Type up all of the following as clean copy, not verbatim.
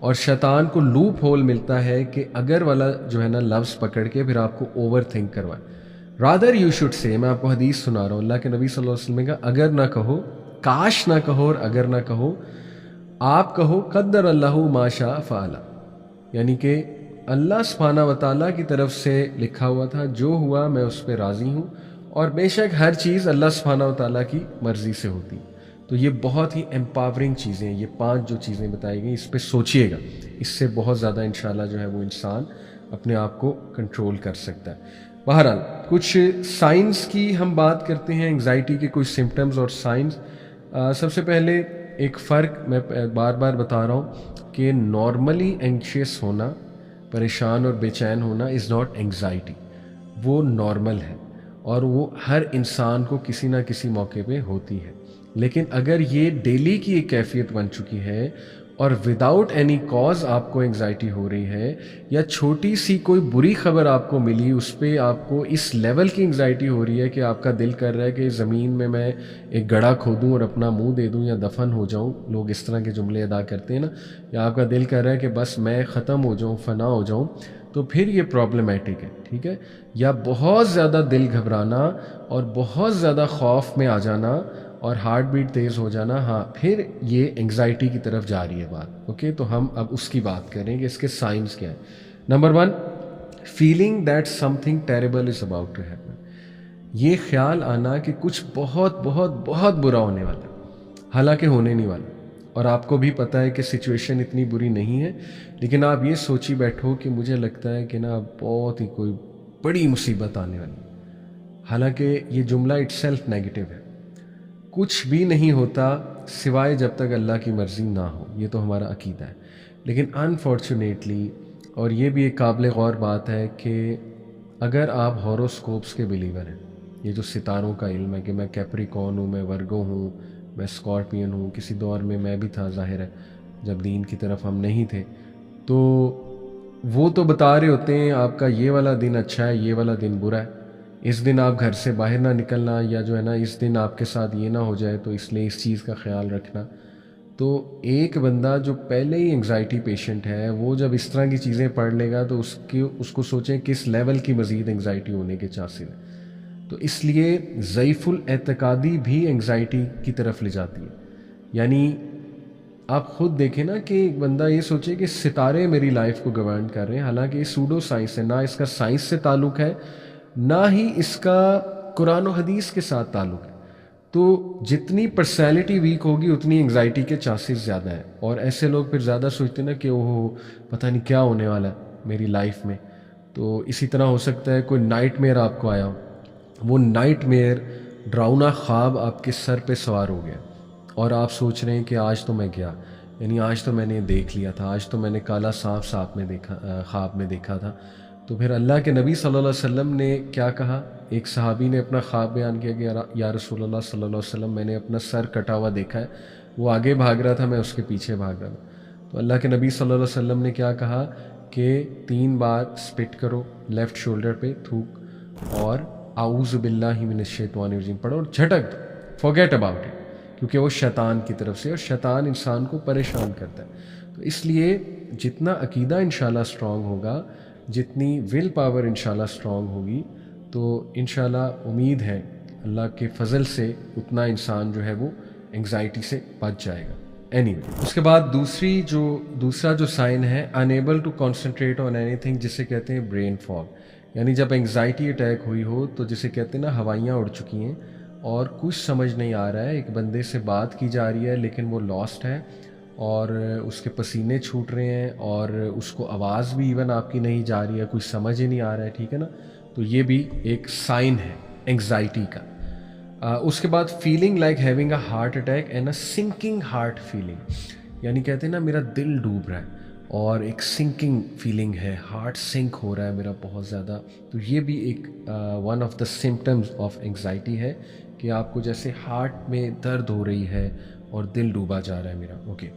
اور شیطان کو لوپ ہول ملتا ہے کہ اگر والا جو ہے نا لفظ پکڑ کے پھر آپ کو اوور تھنک کروائے. رادر یو شوڈ سے، میں آپ کو حدیث سنا رہا ہوں، اللہ کے نبی صلی اللہ علیہ وسلم نے کہا اگر نہ کہو، کاش نہ کہو اور اگر نہ کہو، آپ کہو قدر اللہ ما شاء فعل، یعنی کہ اللہ سبحانہ و تعالیٰ کی طرف سے لکھا ہوا تھا، جو ہوا میں اس پہ راضی ہوں، اور بے شک ہر چیز اللہ سبحانہ و تعالیٰ کی مرضی سے ہوتی. تو یہ بہت ہی امپاورنگ چیزیں ہیں، یہ 5 جو چیزیں بتائی گئی، اس پہ سوچئے گا، اس سے بہت زیادہ انشاءاللہ جو ہے وہ انسان اپنے آپ کو کنٹرول کر سکتا ہے. بہرحال کچھ سائنس کی ہم بات کرتے ہیں، انگزائٹی کے کچھ سمپٹمز اور سائنس. سب سے پہلے ایک فرق میں بار بار بتا رہا ہوں کہ نارملی اینکشیس ہونا، پریشان اور بے چین ہونا از ناٹ اینگزائٹی، وہ نارمل ہے اور وہ ہر انسان کو کسی نہ کسی موقع پہ ہوتی ہے. لیکن اگر یہ ڈیلی کی ایک کیفیت بن چکی ہے اور وداؤٹ اینی کاز آپ کو انگزائٹی ہو رہی ہے، یا چھوٹی سی کوئی بری خبر آپ کو ملی اس پہ آپ کو اس لیول کی انگزائٹی ہو رہی ہے کہ آپ کا دل کر رہا ہے کہ زمین میں ایک گڑھا کھودوں اور اپنا منہ دے دوں یا دفن ہو جاؤں، لوگ اس طرح کے جملے ادا کرتے ہیں نا، یا آپ کا دل کر رہا ہے کہ بس میں ختم ہو جاؤں، فنا ہو جاؤں، تو پھر یہ پرابلمیٹک ہے. ٹھیک ہے. یا بہت زیادہ دل گھبرانا اور بہت زیادہ خوف میں آ جانا اور ہارٹ بیٹ تیز ہو جانا، ہاں پھر یہ انگزائٹی کی طرف جا رہی ہے بات. اوکے، تو ہم اب اس کی بات کریں کہ اس کے سائنس کیا ہے. Number 1، feeling that something terrible is about to happen. یہ خیال آنا کہ کچھ بہت بہت بہت برا ہونے والا ہے، حالانکہ ہونے نہیں والا، اور آپ کو بھی پتہ ہے کہ سچویشن اتنی بری نہیں ہے، لیکن آپ یہ سوچی بیٹھو کہ مجھے لگتا ہے کہ نا بہت ہی کوئی بڑی مصیبت آنے والی، حالانکہ یہ جملہ اٹ سیلف نیگیٹو ہے. کچھ بھی نہیں ہوتا سوائے جب تک اللہ کی مرضی نہ ہو، یہ تو ہمارا عقیدہ ہے. لیکن انفارچونیٹلی، اور یہ بھی ایک قابل غور بات ہے کہ اگر آپ ہاروسکوپس کے بلیور ہیں، یہ جو ستاروں کا علم ہے کہ میں کیپریکون ہوں، میں ورگو ہوں، میں اسکارپین ہوں، کسی دور میں بھی تھا، ظاہر ہے جب دین کی طرف ہم نہیں تھے، تو وہ تو بتا رہے ہوتے ہیں آپ کا یہ والا دن اچھا ہے، یہ والا دن برا ہے، اس دن آپ گھر سے باہر نہ نکلنا، یا جو ہے نا اس دن آپ کے ساتھ یہ نہ ہو جائے تو اس لیے اس چیز کا خیال رکھنا. تو ایک بندہ جو پہلے ہی انگزائٹی پیشنٹ ہے، وہ جب اس طرح کی چیزیں پڑھ لے گا تو اس کو سوچیں کس لیول کی مزید انگزائٹی ہونے کے چانسز ہیں. تو اس لیے ضعیف الاعتقادی بھی انگزائٹی کی طرف لے جاتی ہے. یعنی آپ خود دیکھیں نا کہ ایک بندہ یہ سوچے کہ ستارے میری لائف کو گورن کر رہے ہیں، حالانکہ یہ سوڈو سائنس ہے، نہ اس کا سائنس سے تعلق ہے، نہ ہی اس کا قرآن و حدیث کے ساتھ تعلق ہے. تو جتنی پرسنالٹی ویک ہوگی اتنی انگزائٹی کے چانسز زیادہ ہیں، اور ایسے لوگ پھر زیادہ سوچتے ہیں نا کہ وہ پتہ نہیں کیا ہونے والا ہے میری لائف میں. تو اسی طرح ہو سکتا ہے کوئی نائٹ میئر آپ کو آیا ہو، وہ نائٹ میئر ڈراؤنا خواب آپ کے سر پہ سوار ہو گیا، اور آپ سوچ رہے ہیں کہ آج تو میں گیا، یعنی آج تو میں نے دیکھ لیا تھا، آج تو میں نے کالا سانپ خواب میں دیکھا تھا. تو پھر اللہ کے نبی صلی اللہ علیہ وسلم نے کیا کہا؟ ایک صحابی نے اپنا خواب بیان کیا کہ یا رسول اللہ صلی اللہ علیہ وسلم، میں نے اپنا سر کٹا ہوا دیکھا ہے، وہ آگے بھاگ رہا تھا، میں اس کے پیچھے بھاگ رہا تھا. تو اللہ کے نبی صلی اللہ علیہ وسلم نے کیا کہا کہ 3 بار سپٹ کرو لیفٹ شولڈر پہ تھوک، اور اعوذ باللہ من الشیطان الرجیم پڑھو اور جھٹک دو، فورگیٹ اباؤٹ اٹ، کیونکہ وہ شیطان کی طرف سے، اور شیطان انسان کو پریشان کرتا ہے. تو اس لیے جتنا عقیدہ انشاءاللہ اسٹرانگ ہوگا، جتنی ول پاور انشاءاللہ اسٹرانگ ہوگی، تو انشاءاللہ امید ہے اللہ کے فضل سے اتنا انسان جو ہے وہ انگزائٹی سے بچ جائے گا. اس کے بعد دوسرا جو سائن ہے، unable to concentrate on anything, جسے کہتے ہیں برین فاگ. یعنی جب انگزائٹی اٹیک ہوئی ہو تو جسے کہتے ہیں نا ہوائیاں اڑ چکی ہیں اور کچھ سمجھ نہیں آ رہا ہے، ایک بندے سے بات کی جا رہی ہے لیکن وہ لاسٹ ہے، اور اس کے پسینے چھوٹ رہے ہیں، اور اس کو آواز بھی ایون آپ کی نہیں جا رہی ہے، کچھ سمجھ ہی نہیں آ رہا ہے. ٹھیک ہے نا، تو یہ بھی ایک سائن ہے انگزائٹی کا. اس کے بعد feeling like having a heart attack and a sinking heart feeling, یعنی کہتے ہیں نا میرا دل ڈوب رہا ہے اور ایک سنکنگ فیلنگ ہے، ہارٹ سنک ہو رہا ہے میرا بہت زیادہ. تو یہ بھی ایک one of the symptoms of anxiety ہے کہ آپ کو جیسے ہارٹ میں درد ہو رہی ہے اور دل ڈوبا جا رہا ہے میرا. اوکے.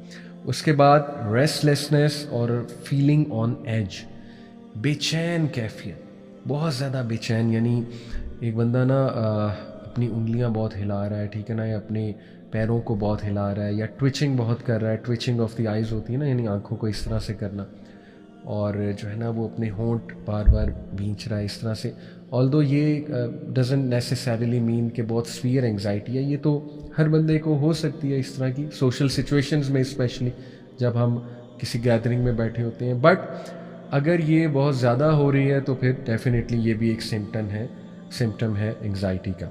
اس کے بعد ریسٹ لیسنس اور فیلنگ آن ایج، بے چین کیفیت، بہت زیادہ بے چین. یعنی ایک بندہ نا اپنی انگلیاں بہت ہلا رہا ہے، ٹھیک ہے نا، یا اپنے پیروں کو بہت ہلا رہا ہے یا ٹویچنگ بہت کر رہا ہے. ٹویچنگ آف دی آئیز ہوتی ہے نا, یعنی آنکھوں کو اس طرح سے کرنا, اور جو ہے نا وہ اپنے ہونٹ بار بار بھینچ رہا ہے اس طرح سے. آلدو یہ ڈزنٹ نیسیسریلی مین کہ بہت سویئر انگزائٹی ہے, یہ تو ہر بندے کو ہو سکتی ہے اس طرح کی سوشل سچویشنز میں, اسپیشلی جب ہم کسی گیدرنگ میں بیٹھے ہوتے ہیں. بٹ اگر یہ بہت زیادہ ہو رہی ہے تو پھر ڈیفینیٹلی یہ بھی ایک سمٹم ہے انگزائٹی کا.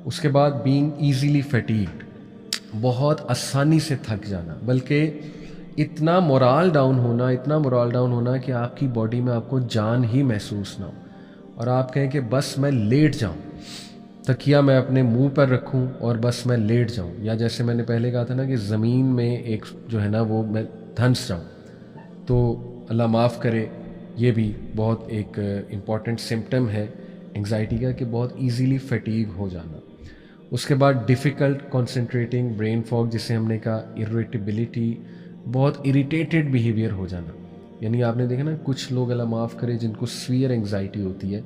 اس کے بعد بینگ ایزیلی فیٹیگڈ, بہت آسانی سے تھک جانا, بلکہ اتنا مورال ڈاؤن ہونا کہ آپ کی باڈی میں آپ کو جان ہی محسوس نہ ہو, اور آپ کہیں کہ بس میں لیٹ جاؤں, تکیہ میں اپنے منہ پر رکھوں اور بس میں لیٹ جاؤں, یا جیسے میں نے پہلے کہا تھا نا کہ زمین میں ایک جو ہے نا وہ میں دھنس جاؤں. تو اللہ معاف کرے, یہ بھی بہت ایک امپورٹنٹ سمٹم ہے انگزائٹی کا, کہ بہت ایزیلی فیٹیگ ہو جانا. اس کے بعد ڈیفیکلٹ کنسنٹریٹنگ برین فاگ, جسے ہم نے کہا اریٹیبلٹی, بہت اریٹیٹڈ بیہیویئر ہو جانا. یعنی آپ نے دیکھا نا کچھ لوگ اللہ معاف کرے جن کو سویئر انگزائٹی ہوتی ہے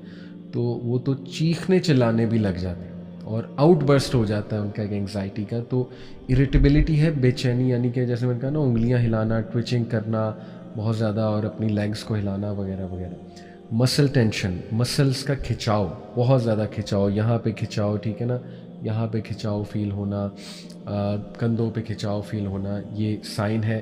تو وہ تو چیخنے چلانے بھی لگ جاتے ہیں اور آؤٹ برسٹ ہو جاتا ہے ان کا ایک انگزائٹی کا. تو اریٹیبلٹی ہے بے چینی, یعنی کہ جیسے میں نے کہا نا انگلیاں ہلانا, ٹویچنگ کرنا بہت زیادہ, اور اپنی لیگس کو ہلانا وغیرہ وغیرہ. مسل ٹینشن, مسلس کا کھچاؤ, بہت زیادہ کھچاؤ, یہاں پہ کھچاؤ, ٹھیک ہے نا, یہاں پہ کھچاؤ فیل ہونا, کندھوں پہ کھچاؤ فیل ہونا, یہ سائن ہے.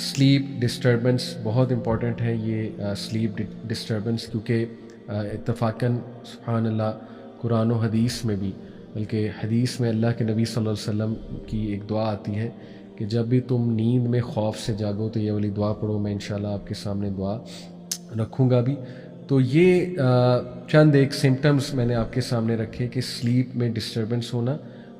سلیپ ڈسٹربنس بہت امپورٹنٹ ہے یہ سلیپ ڈسٹربنس, کیونکہ اتفاقاً سبحان اللہ قرآن و حدیث میں بھی, بلکہ حدیث میں اللہ کے نبی صلی اللہ علیہ وسلم کی ایک دعا آتی ہے کہ جب بھی تم نیند میں خوف سے جاگو تو یہ والی دعا پڑھو. میں انشاءاللہ آپ کے سامنے دعا رکھوں گا بھی. تو یہ چند ایک سمٹمز میں نے آپ کے سامنے رکھے کہ سلیپ میں ڈسٹربنس ہونا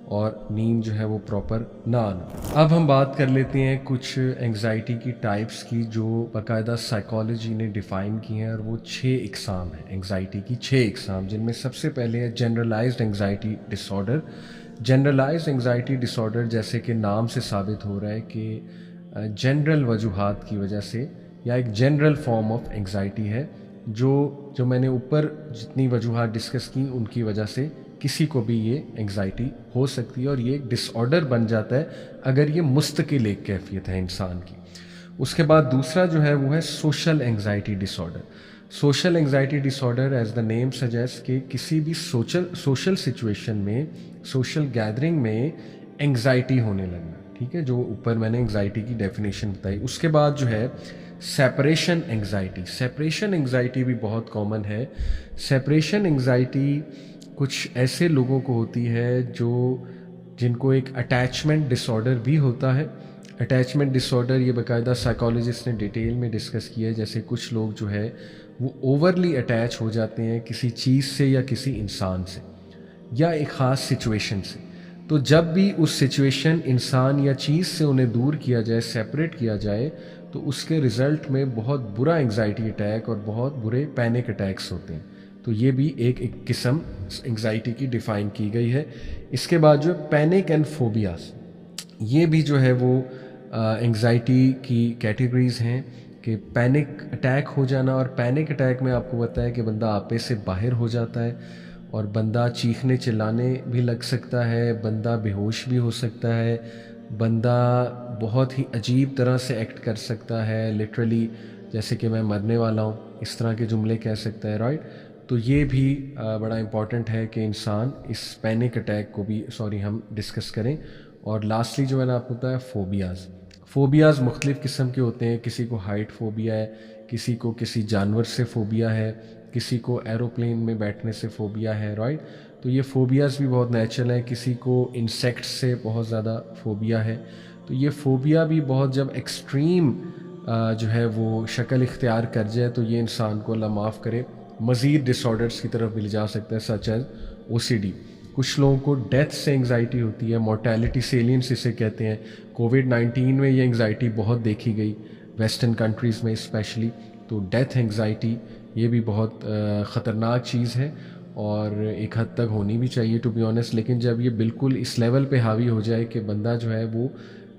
اور نیند جو ہے وہ پراپر نہ آنا. اب ہم بات کر لیتے ہیں کچھ انگزائٹی کی ٹائپس کی جو باقاعدہ سائیکالوجی نے ڈیفائن کی ہیں, اور وہ 6 اقسام ہیں انگزائٹی کی, 6 اقسام, جن میں سب سے پہلے ہے جنرلائزڈ انگزائٹی ڈس آرڈر. جنرلائزڈ انگزائٹی ڈس آرڈر, جیسے کہ نام سے ثابت ہو رہا ہے کہ جنرل وجوہات کی وجہ سے یا ایک جنرل فارم آف انگزائٹی ہے, جو میں نے اوپر جتنی وجوہات ڈسکس کی ان کی وجہ سے کسی کو بھی یہ انگزائٹی ہو سکتی ہے, اور یہ ایک ڈس آرڈر بن جاتا ہے اگر یہ مستقل ایک کیفیت ہے انسان کی. اس کے بعد دوسرا جو ہے وہ ہے social anxiety disorder. Social anxiety disorder as the name suggest کہ کسی بھی سوشل سچویشن میں, سوشل گیدرنگ میں انگزائٹی ہونے لگنا, ٹھیک ہے, جو اوپر میں نے انگزائٹی کی ڈیفینیشن بتائی. اس کے بعد جو ہے سیپریشن انگزائٹی. سیپریشن انگزائٹی بھی بہت کامن ہے. سیپریشن انگزائٹی کچھ ایسے لوگوں کو ہوتی ہے جن کو ایک اٹیچمنٹ ڈس آرڈر بھی ہوتا ہے. اٹیچمنٹ ڈس آرڈر یہ باقاعدہ سائیکالوجسٹ نے ڈیٹیل میں ڈسکس کیا ہے. جیسے کچھ لوگ جو ہے وہ اوورلی اٹیچ ہو جاتے ہیں کسی چیز سے یا کسی انسان سے یا ایک خاص سچویشن سے. تو جب بھی اس سچویشن, انسان یا چیز سے انہیں دور کیا جائے, سیپریٹ کیا جائے, تو اس کے رزلٹ میں بہت برا انگزائٹی اٹیک اور بہت برے پینک اٹیکس ہوتے ہیں. تو یہ بھی ایک قسم انگزائٹی کی ڈیفائن کی گئی ہے. اس کے بعد جو پینک اینڈ فوبیاز, یہ بھی جو ہے وہ انگزائٹی کی کیٹیگریز ہیں کہ پینک اٹیک ہو جانا, اور پینک اٹیک میں آپ کو پتہ ہے کہ بندہ آپے سے باہر ہو جاتا ہے اور بندہ چیخنے چلانے بھی لگ سکتا ہے, بندہ بے ہوش بھی ہو سکتا ہے, بندہ بہت ہی عجیب طرح سے ایکٹ کر سکتا ہے, لٹرلی جیسے کہ میں مرنے والا ہوں, اس طرح کے جملے کہہ سکتا ہے, رائٹ. تو یہ بھی بڑا امپورٹنٹ ہے کہ انسان اس پینک اٹیک کو بھی ہم ڈسکس کریں. اور لاسٹلی جو میں نے آپ کو بتایا فوبیاز مختلف قسم کے ہوتے ہیں. کسی کو ہائٹ فوبیا ہے, کسی کو کسی جانور سے فوبیا ہے, کسی کو ایروپلین میں بیٹھنے سے فوبیا ہے, رائٹ. تو یہ فوبیاز بھی بہت نیچرل ہیں. کسی کو انسیکٹس سے بہت زیادہ فوبیا ہے. تو یہ فوبیا بھی بہت جب ایکسٹریم جو ہے وہ شکل اختیار کر جائے تو یہ انسان کو اللہ معاف کرے مزید ڈس آرڈرس کی طرف بھی لے جا سکتا ہے, سچ ایز OCD. کچھ لوگوں کو ڈیتھ سے انگزائٹی ہوتی ہے, مورٹیلٹی سیلینس اسے کہتے ہیں. کووڈ-19 میں یہ انگزائٹی بہت دیکھی گئی ویسٹرن کنٹریز میں اسپیشلی. تو ڈیتھ انگزائٹی یہ بھی بہت خطرناک چیز ہے اور ایک حد تک ہونی بھی چاہیے ٹو بی آنیسٹ. لیکن جب یہ بالکل اس لیول پہ حاوی ہو جائے کہ بندہ جو ہے وہ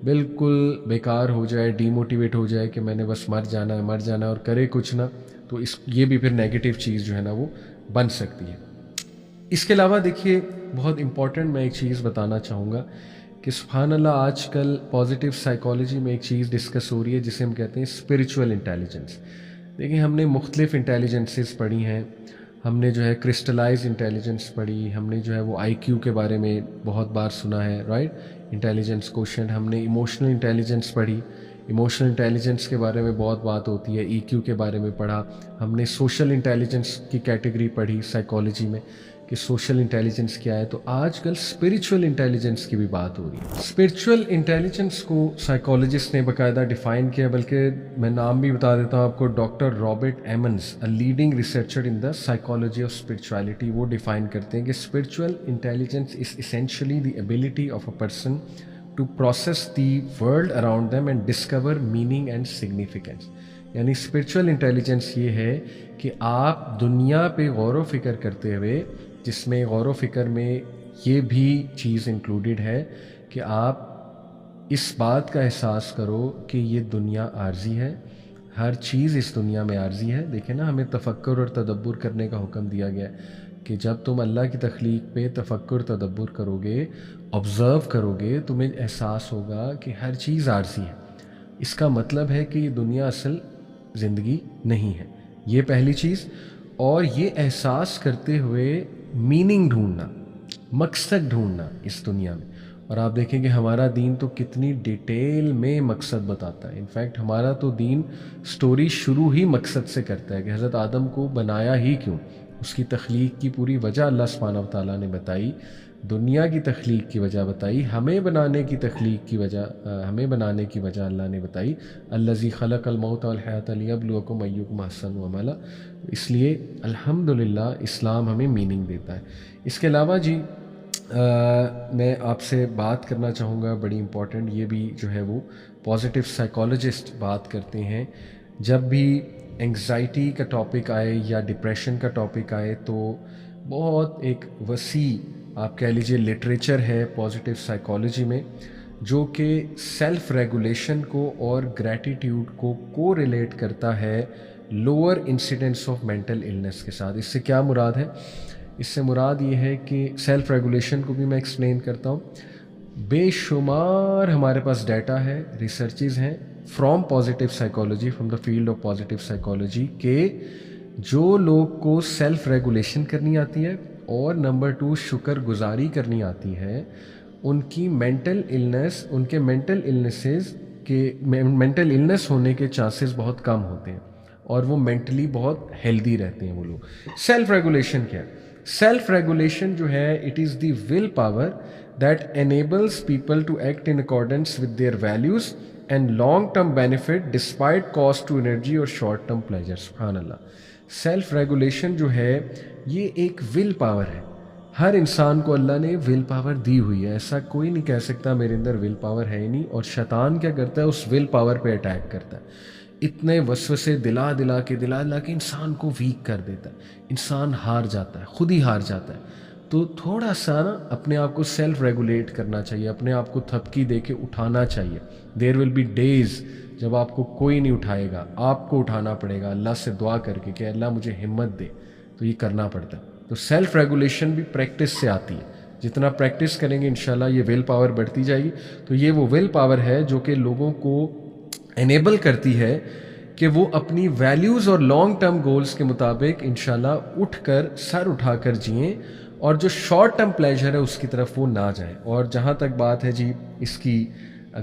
بالکل بیکار ہو جائے, ڈی موٹیویٹ ہو جائے کہ میں نے بس مر جانا ہے اور کرے کچھ نہ, تو یہ بھی پھر نیگیٹو چیز جو ہے نا وہ بن سکتی ہے. اس کے علاوہ دیکھیے بہت امپورٹنٹ میں ایک چیز بتانا چاہوں گا کہ سبحان اللہ آج کل پازیٹیو سائیکالوجی میں ایک چیز ڈسکس ہو رہی ہے جسے ہم کہتے ہیں اسپریچول انٹیلیجنس. دیکھیں ہم نے مختلف انٹیلیجنسز پڑھی ہیں. ہم نے جو ہے کرسٹلائز انٹیلیجنس پڑھی, ہم نے جو ہے وہ آئی کیو کے بارے میں بہت بار سنا ہے, رائٹ, انٹیلیجنس کوشنٹ. ہم نے ایموشنل انٹیلیجنس پڑھی, ایموشنل انٹیلیجنس کے بارے میں بہت بات ہوتی ہے. ای کیو کے بارے میں پڑھا. ہم نے سوشل انٹیلیجنس کی کیٹیگری پڑھی سائیکالوجی میں کہ سوشل انٹیلیجنس کیا ہے. تو آج کل اسپریچول انٹیلیجنس کی بھی بات ہو رہی ہے. اسپریچول انٹیلیجنس کو سائیکالوجسٹ نے باقاعدہ ڈیفائن کیا, بلکہ میں نام بھی بتا دیتا ہوں آپ کو. Doctor Robert Emmons, a leading researcher in the psychology of spirituality, وہ ڈیفائن کرتے ہیں کہ spiritual intelligence is essentially the ability of a person to process the world around them and discover meaning and significance. یعنی spiritual intelligence یہ ہے کہ آپ دنیا پہ غور و فکر کرتے ہوئے, جس میں غور و فکر میں یہ بھی چیز انکلوڈیڈ ہے کہ آپ اس بات کا احساس کرو کہ یہ دنیا عارضی ہے, ہر چیز اس دنیا میں عارضی ہے. دیکھیں نا, ہمیں تفکر اور تدبر کرنے کا حکم دیا گیا ہے کہ جب تم اللہ کی تخلیق پہ تفکر تدبر کرو گے, آبزرو کرو گے, تمہیں احساس ہوگا کہ ہر چیز عارضی ہے. اس کا مطلب ہے کہ یہ دنیا اصل زندگی نہیں ہے. یہ پہلی چیز. اور یہ احساس کرتے ہوئے میننگ ڈھونڈنا, مقصد ڈھونڈنا اس دنیا میں. اور آپ دیکھیں کہ ہمارا دین تو کتنی ڈیٹیل میں مقصد بتاتا ہے. انفیکٹ ہمارا تو دین سٹوری شروع ہی مقصد سے کرتا ہے کہ حضرت آدم کو بنایا ہی کیوں, اس کی تخلیق کی پوری وجہ اللہ سبحانہ و تعالیٰ نے بتائی, دنیا کی تخلیق کی وجہ بتائی, ہمیں بنانے کی تخلیق کی وجہ, ہمیں بنانے کی وجہ اللہ نے بتائی. الذی خلق الموت والحیات لیبلوکم ایکم احسن عملا. اس لیے الحمدللہ اسلام ہمیں میننگ دیتا ہے. اس کے علاوہ جی میں آپ سے بات کرنا چاہوں گا, بڑی امپورٹنٹ, یہ بھی جو ہے وہ پازیٹیو سائیکالوجسٹ بات کرتے ہیں جب بھی انگزائٹی کا ٹاپک آئے یا ڈپریشن کا ٹاپک آئے تو بہت ایک وسیع آپ کہہ لیجئے لٹریچر ہے پازیٹیو سائیکالوجی میں, جو کہ سیلف ریگولیشن کو اور گریٹیٹیوڈ کو ریلیٹ کرتا ہے lower incidence of mental illness کے ساتھ. اس سے کیا مراد ہے؟ اس سے مراد یہ ہے کہ سیلف ریگولیشن کو بھی میں ایکسپلین کرتا ہوں. بے شمار ہمارے پاس ڈیٹا ہے, ریسرچز ہیں from positive psychology, from the field of positive psychology, کہ جو لوگ کو سیلف ریگولیشن کرنی آتی ہے اور نمبر 2 شکر گزاری کرنی آتی ہے, ان کی مینٹل النس, ان کے مینٹل النسز کے مینٹل النس ہونے کے چانسز بہت کم ہوتے ہیں اور وہ مینٹلی بہت ہیلدی رہتے ہیں وہ لوگ. سیلف ریگولیشن کیا ہے؟ سیلف ریگولیشن جو ہے it is the willpower that enables people to act in accordance with their values and long term benefit despite cost to energy اور شارٹ ٹرم پلیجر. سبحان اللہ. سیلف ریگولیشن جو ہے یہ ایک ول پاور ہے. ہر انسان کو اللہ نے ول پاور دی ہوئی ہے. ایسا کوئی نہیں کہہ سکتا میرے اندر ول پاور ہے ہی نہیں. اور شیطان کیا کرتا ہے؟ اس ول پاور پہ اٹیک کرتا ہے, اتنے وسوسے دلا کے انسان کو ویک کر دیتا ہے, انسان ہار جاتا ہے, خود ہی ہار جاتا ہے. تو تھوڑا سا نا اپنے آپ کو سیلف ریگولیٹ کرنا چاہیے, اپنے آپ کو تھپکی دے کے اٹھانا چاہیے. دیر ول بی ڈیز جب آپ کو کوئی نہیں اٹھائے گا, آپ کو اٹھانا پڑے گا اللہ سے دعا کر کے کہ اللہ مجھے ہمت دے. تو یہ کرنا پڑتا ہے. تو سیلف ریگولیشن بھی پریکٹس سے آتی ہے. جتنا پریکٹس کریں گے انشاءاللہ یہ ول پاور بڑھتی جائے گی. تو یہ وہ ول پاور ہے جو کہ لوگوں کو انیبل کرتی ہے کہ وہ اپنی ویلیوز اور لانگ ٹرم گولز کے مطابق انشاءاللہ اٹھ کر سر اٹھا کر جئیں, اور جو شارٹ ٹرم پلیجر ہے اس کی طرف وہ نہ جائیں. اور جہاں تک بات ہے جی اس کی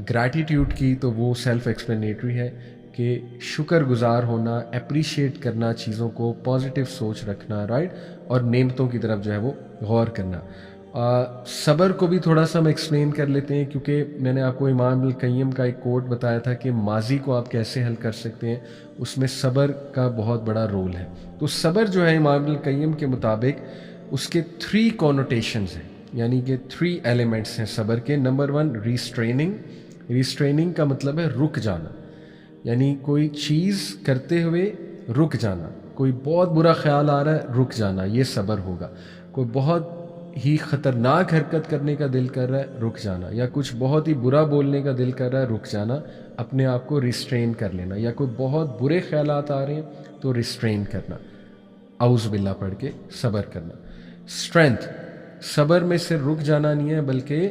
گریٹیٹیوڈ کی, تو وہ سیلف ایکسپلینیٹری ہے کہ شکر گزار ہونا, اپریشیٹ کرنا چیزوں کو, پازیٹیو سوچ رکھنا, رائٹ, اور نعمتوں کی طرف جو ہے وہ غور کرنا. صبر کو بھی تھوڑا سا ہم ایکسپلین کر لیتے ہیں, کیونکہ میں نے آپ کو امام ابن القیم کا ایک کوٹ بتایا تھا کہ ماضی کو آپ کیسے حل کر سکتے ہیں, اس میں صبر کا بہت بڑا رول ہے. تو صبر جو ہے امام ابن القیم کے مطابق اس کے 3 کونوٹیشنز ہیں, یعنی کہ 3 ایلیمنٹس ہیں صبر کے. Number 1 restraining. ریسٹریننگ کا مطلب ہے رک جانا, یعنی کوئی چیز کرتے ہوئے رک جانا. کوئی بہت برا خیال آ رہا ہے, رک جانا, یہ صبر ہوگا. کوئی بہت ہی خطرناک حرکت کرنے کا دل کر رہا ہے, رک جانا. یا کچھ بہت ہی برا بولنے کا دل کر رہا ہے, رک جانا, اپنے آپ کو ریسٹرین کر لینا. یا کوئی بہت برے خیالات آ رہے ہیں تو ریسٹرین کرنا, اعوذ باللہ پڑھ کے صبر کرنا. اسٹرینتھ, صبر میں صرف رک جانا نہیں ہے بلکہ